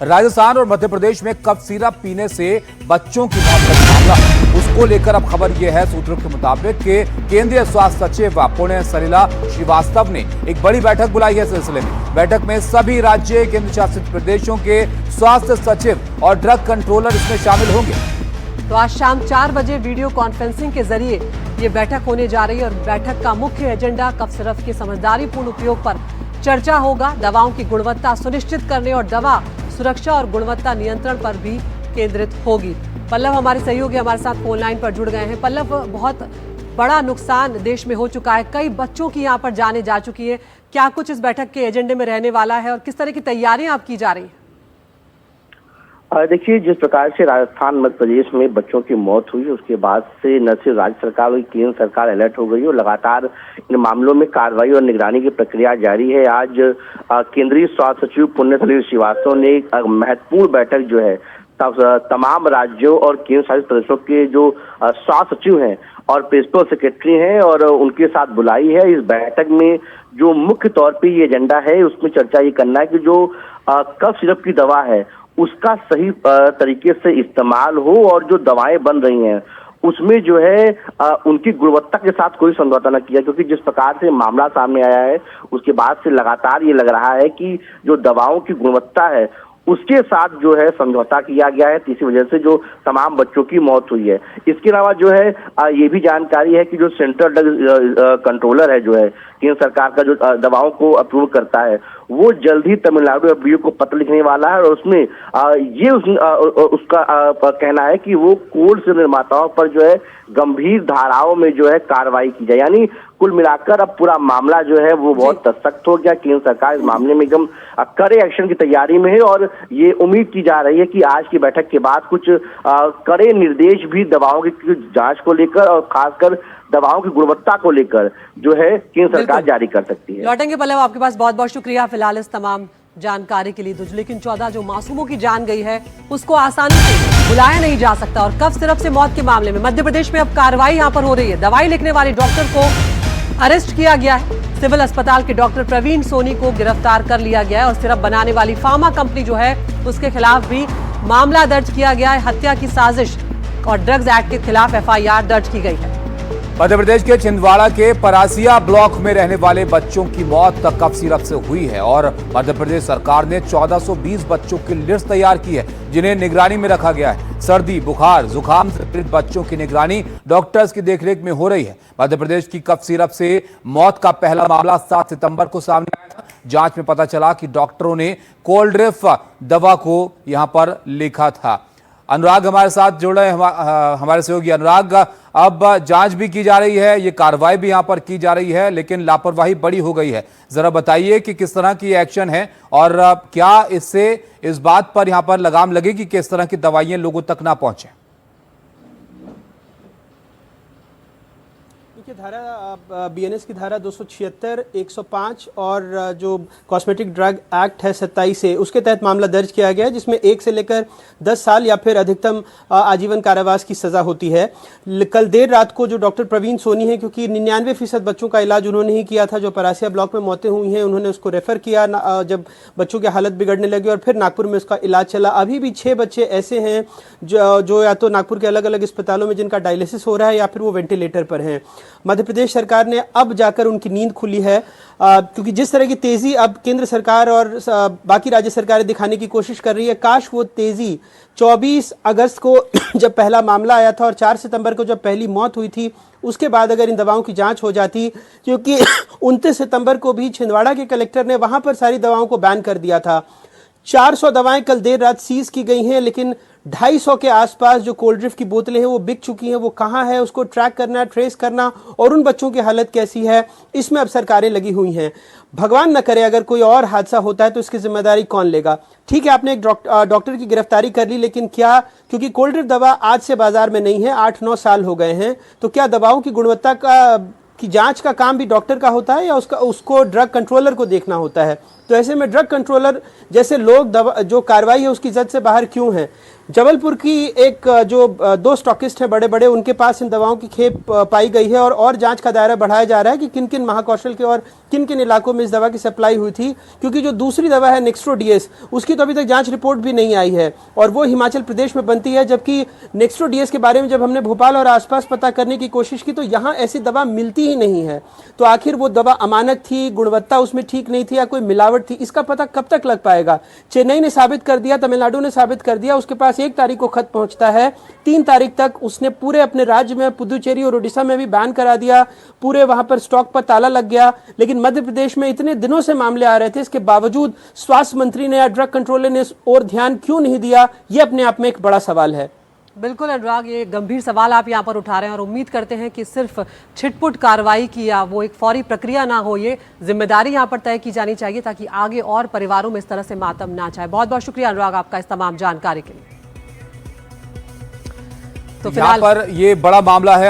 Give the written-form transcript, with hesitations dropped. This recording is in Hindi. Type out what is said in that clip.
राजस्थान और मध्य प्रदेश में कफ सिरप पीने से बच्चों की मौत का मामला, उसको लेकर अब खबर यह है सूत्रों के मुताबिक कि केंद्रीय स्वास्थ्य सचिव पुण्य सलिला श्रीवास्तव ने एक बड़ी बैठक बुलाई है। सिलसिले में बैठक में सभी राज्य केंद्र शासित प्रदेशों के स्वास्थ्य सचिव और ड्रग कंट्रोलर इसमें शामिल होंगे। तो आज शाम 4 बजे वीडियो कॉन्फ्रेंसिंग के जरिए ये बैठक होने जा रही है और बैठक का मुख्य एजेंडा कफ सिरप के समझदारीपूर्ण उपयोग पर चर्चा होगा। दवाओं की गुणवत्ता सुनिश्चित करने और दवा सुरक्षा और गुणवत्ता नियंत्रण पर भी केंद्रित होगी। पल्लव हमारे सहयोगी हमारे साथ फोन लाइन पर जुड़ गए हैं। पल्लव, बहुत बड़ा नुकसान देश में हो चुका है, कई बच्चों की यहाँ पर जाने जा चुकी है। क्या कुछ इस बैठक के एजेंडे में रहने वाला है और किस तरह की तैयारियां आप की जा रही है? देखिए, जिस प्रकार से राजस्थान मध्य प्रदेश में बच्चों की मौत हुई, उसके बाद से न सिर्फ राज्य सरकार और केंद्र सरकार अलर्ट हो गई और लगातार इन मामलों में कार्रवाई और निगरानी की प्रक्रिया जारी है। आज केंद्रीय स्वास्थ्य सचिव पुण्य सलिला श्रीवास्तव ने एक महत्वपूर्ण बैठक जो है तमाम राज्यों और केंद्र शासित प्रदेशों के जो स्वास्थ्य सचिव हैं और प्रिंसिपल सेक्रेटरी हैं और उनके साथ बुलाई है। इस बैठक में जो मुख्य तौर पर ये एजेंडा है, उसमें चर्चा ये करना है कि जो कफ सिरप की दवा है उसका सही तरीके से इस्तेमाल हो और जो दवाएं बन रही हैं उसमें जो है उनकी गुणवत्ता के साथ कोई समझौता न किया, क्योंकि जिस प्रकार से मामला सामने आया है उसके बाद से लगातार ये लग रहा है कि जो दवाओं की गुणवत्ता है उसके साथ जो है समझौता किया गया है, इसी वजह से जो तमाम बच्चों की मौत हुई है। इसके अलावा जो है ये भी जानकारी है कि जो सेंट्रल ड्रग कंट्रोलर है, जो है केंद्र सरकार का जो दवाओं को अप्रूव करता है, वो जल्द ही तमिलनाडु एफडीए को पत्र लिखने वाला है और उसमें ये उसका कहना है कि वो कोल्ड से निर्माताओं पर जो है गंभीर धाराओं में जो है कार्रवाई की जाए। यानी कुल मिलाकर अब पूरा मामला जो है वो बहुत सख्त हो गया। केंद्र सरकार इस मामले में एकदम कड़े एक्शन की तैयारी में है और ये उम्मीद की जा रही है कि आज की बैठक के बाद कुछ कड़े निर्देश भी दवाओं की जांच को लेकर और खासकर दवाओं की गुणवत्ता को लेकर जो है केंद्र सरकार जारी कर सकती है। लौटेंगे पल्लव, आपके पास बहुत बहुत शुक्रिया फिलहाल इस तमाम जानकारी के लिए। लेकिन 14 जो मासूमों की जान गई है उसको आसानी से बुलाया नहीं जा सकता और कफ सिरप से मौत के मामले में मध्य प्रदेश में अब कार्रवाई यहाँ पर हो रही है। दवाई लिखने वाले डॉक्टर को अरेस्ट किया गया है। सिविल अस्पताल के डॉक्टर प्रवीण सोनी को गिरफ्तार कर लिया गया है और सिरप बनाने वाली फार्मा कंपनी जो है उसके खिलाफ भी मामला दर्ज किया गया है। हत्या की साजिश और ड्रग्स एक्ट के खिलाफ FIR दर्ज की गई है। मध्य प्रदेश के छिंदवाड़ा के परासिया ब्लॉक में रहने वाले बच्चों की मौत कफ सिरप से हुई है और मध्य प्रदेश सरकार ने 1420 बच्चों की लिस्ट तैयार की है जिन्हें निगरानी में रखा गया है। सर्दी, बुखार, जुकाम से पीड़ित बच्चों की निगरानी डॉक्टर्स की देखरेख में हो रही है। मध्य प्रदेश की कफ सिरप से मौत का पहला मामला 7 सितंबर को सामने आया था। जांच में पता चला कि डॉक्टरों ने कोल्ड्रिफ दवा को यहां पर लिखा था। अनुराग हमारे साथ जुड़ रहे हैं, हमारे सहयोगी अनुराग। अब जांच भी की जा रही है, ये कार्रवाई भी यहां पर की जा रही है, लेकिन लापरवाही बड़ी हो गई है। जरा बताइए कि किस तरह की एक्शन है और क्या इससे इस बात पर यहां पर लगाम लगेगी कि इस तरह की दवाइयां लोगों तक ना पहुंचे? धारा BNS की धारा 276, 105 और जो कॉस्मेटिक ड्रग एक्ट है 27 से, उसके तहत मामला दर्ज किया गया है जिसमें 1 से लेकर 10 साल या फिर अधिकतम आजीवन कारावास की सजा होती है। कल देर रात को जो डॉक्टर प्रवीण सोनी है, क्योंकि 99% बच्चों का इलाज उन्होंने ही किया था, जो परासिया ब्लॉक में मौतें हुई हैं उन्होंने उसको रेफर किया जब बच्चों की हालत बिगड़ने लगी और फिर नागपुर में उसका इलाज चला। अभी भी 6 बच्चे ऐसे हैं जो या तो नागपुर के अलग अलग अस्पतालों में जिनका डायलिसिस हो रहा है या फिर वो वेंटिलेटर पर हैं। मध्य प्रदेश सरकार ने अब जाकर उनकी नींद खुली है, क्योंकि जिस तरह की तेजी अब केंद्र सरकार और बाकी राज्य सरकारें दिखाने की कोशिश कर रही है, काश वो तेजी 24 अगस्त को जब पहला मामला आया था और 4 सितंबर को जब पहली मौत हुई थी उसके बाद अगर इन दवाओं की जांच हो जाती, क्योंकि 29 सितंबर को भी छिंदवाड़ा के कलेक्टर ने वहां पर सारी दवाओं को बैन कर दिया था। 400 दवाएं कल देर रात सीज की गई हैं, लेकिन 250 के आसपास जो कोल्ड ड्रिफ्ट की बोतलें हैं वो बिक चुकी हैं। वो कहाँ है उसको ट्रैक करना, ट्रेस करना और उन बच्चों की हालत कैसी है, इसमें अब सरकारें लगी हुई हैं। भगवान न करे अगर कोई और हादसा होता है तो इसकी जिम्मेदारी कौन लेगा? ठीक है, आपने एक डॉक्टर की गिरफ्तारी कर ली, लेकिन क्या, क्योंकि कोल्ड ड्रिफ्ट दवा आज से बाजार में नहीं है, 8-9 साल हो गए हैं, तो क्या दवाओं की गुणवत्ता की जांच का काम भी डॉक्टर का होता है या उसको ड्रग कंट्रोलर को देखना होता है? तो ऐसे में ड्रग कंट्रोलर जैसे लोग दवा जो कार्रवाई है उसकी जद से बाहर क्यों है? जबलपुर की एक जो 2 स्टॉकिस्ट हैं बड़े बड़े, उनके पास इन दवाओं की खेप पाई गई है और जांच का दायरा बढ़ाया जा रहा है कि किन किन महाकौशल के और किन किन इलाकों में इस दवा की सप्लाई हुई थी, क्योंकि जो दूसरी दवा है नेक्स्ट्रोडीएस उसकी तो अभी तक जांच रिपोर्ट भी नहीं आई है और वो हिमाचल प्रदेश में बनती है, जबकि नेक्स्ट्रोडीएस के बारे में जब हमने भोपाल और आसपास पता करने की कोशिश की तो यहाँ ऐसी दवा मिलती ही नहीं है। तो आखिर वो दवा अमानक थी, गुणवत्ता उसमें ठीक नहीं थी या कोई मिलावट थी, इसका पता कब तक लग पाएगा? चेन्नई ने साबित कर दिया, तमिलनाडु ने साबित कर दिया, उसके पास 1 तारीख को खत पहुंचता है, 3 तारीख तक उसने पूरे अपने राज्य में पुदुचेरी और ओडिशा में भी बैन करा दिया, पूरे वहां पर स्टॉक पर ताला लग गया। लेकिन मध्य प्रदेश में इतने दिनों से मामले आ रहे थे, इसके बावजूद स्वास्थ्य मंत्री ने या ड्रग कंट्रोलर ने इस ओर ध्यान क्यों नहीं दिया? ये अपने आप में एक बड़ा सवाल है। बिल्कुल अनुराग, ये गंभीर सवाल आप यहाँ पर उठा रहे हैं और उम्मीद करते हैं कि सिर्फ छिटपुट कार्रवाई की या वो एक फौरी प्रक्रिया ना हो, ये जिम्मेदारी यहाँ पर तय की जानी चाहिए ताकि आगे और परिवारों में इस तरह से मातम ना चाहे। बहुत बहुत शुक्रिया अनुराग आपका इस तमाम जानकारी के लिए। तो फिलहाल पर ये बड़ा मामला है।